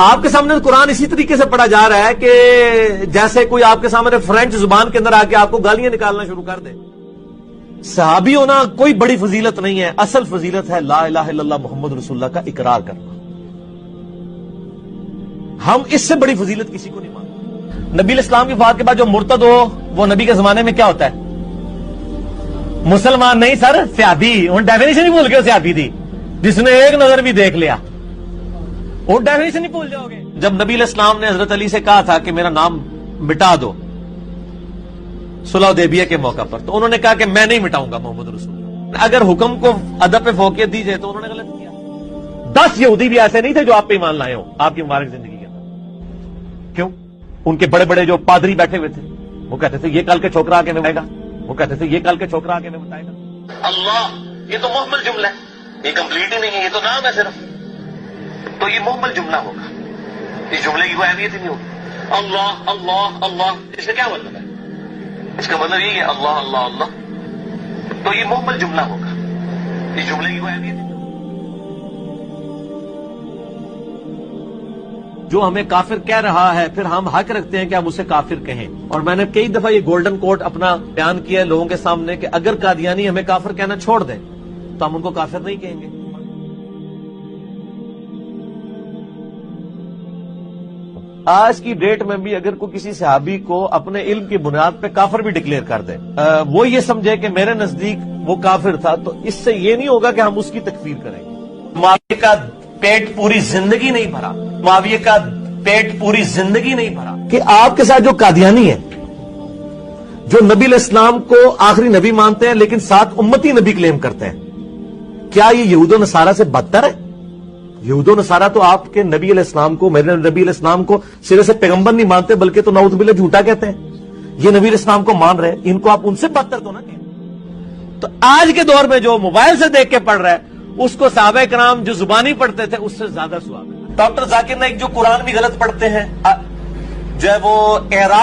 آپ کے سامنے قرآن اسی طریقے سے پڑھا جا رہا ہے کہ جیسے کوئی آپ کے سامنے فرینچ زبان کے اندر آ کے آپ کو گالیاں نکالنا شروع کر دے. صحابی ہونا کوئی بڑی فضیلت نہیں ہے، اصل فضیلت ہے لا الہ الا اللہ محمد رسول اللہ کا اقرار کرنا. ہم اس سے بڑی فضیلت کسی کو نہیں مانتے. نبی الاسلام کی وفات کے بعد جو مرتد ہو وہ نبی کے زمانے میں کیا ہوتا ہے؟ مسلمان نہیں سر، سیادی. ان ڈیفینیشن ہی بھول گئے سیادی تھی، جس نے ایک نظر بھی دیکھ لیا وہ ڈیفینیشن ہی بھول جاؤ گے. جب نبی علیہ السلام نے حضرت علی سے کہا تھا کہ میرا نام مٹا دو صلح حدیبیہ کے موقع پر، تو انہوں نے کہا کہ میں نہیں مٹاؤں گا محمد رسول اللہ. اگر حکم کو ادب پہ فوقیت دی جائے تو انہوں نے غلط کیا. 10 یہودی بھی ایسے نہیں تھے جو آپ پہ ایمان لائے ہوں آپ کی مبارک زندگی کے اندر. کیوں؟ ان کے بڑے بڑے جو پادری بیٹھے ہوئے تھے وہ کہتے تھے یہ کل کے چھوکرا آ کے میں بتائے گا، وہ کہتے تھے یہ کل کے چھوکرا آ کے میں بتائے گا. اللہ یہ تو محمل جملہ ہے، یہ کمپلیٹ ہی نہیں ہے، یہ تو نام ہے صرف. تو یہ محمل جملہ ہوگا، اس جملے کی کوئی اہمیت ہی نہیں ہوگی. اللہ اللہ اللہ اس کا کیا مطلب ہے؟ اس کا مطلب یہ ہے اللہ اللہ اللہ. تو یہ محمل جملہ ہوگا، اس جملے کی کوئی اہمیت نہیں. جو ہمیں کافر کہہ رہا ہے پھر ہم حق رکھتے ہیں کہ ہم اسے کافر کہیں. اور میں نے کئی دفعہ یہ گولڈن کوٹ اپنا بیان کیا ہے لوگوں کے سامنے کہ اگر قادیانی ہمیں کافر کہنا چھوڑ دیں تو ہم ان کو کافر نہیں کہیں گے. آج کی ڈیٹ میں بھی اگر کوئی کسی صحابی کو اپنے علم کی بنیاد پہ کافر بھی ڈکلیئر کر دے، وہ یہ سمجھے کہ میرے نزدیک وہ کافر تھا، تو اس سے یہ نہیں ہوگا کہ ہم اس کی تکفیر کریں گے. معاویہ کا پیٹ پوری زندگی نہیں بھرا، معاویہ کا پیٹ پوری زندگی نہیں بھرا کہ آپ کے ساتھ جو قادیانی ہے، جو نبی علیہ السلام کو آخری نبی مانتے ہیں لیکن ساتھ امتی نبی کلیم کرتے ہیں، کیا یہ یہود و نصارہ سے بدتر ہے؟ یہود و نصارہ تو آپ کے نبی علیہ السلام کو، میرے نبی علیہ السلام کو سرے سے پیغمبر نہیں مانتے بلکہ تو نعوذ باللہ جھوٹا کہتے ہیں. یہ نبی علیہ السلام کو مان رہے، ان کو آپ ان سے بدتر تو نہ کہیں. تو آج کے دور میں جو موبائل سے دیکھ کے پڑھ رہا ہے اس کو صحابہ کرام جو زبانی پڑھتے تھے اس سے زیادہ ثواب ہے. ڈاکٹر ذاکر نائک جو قرآن بھی غلط پڑھتے ہیں، جو ہے وہ اعراب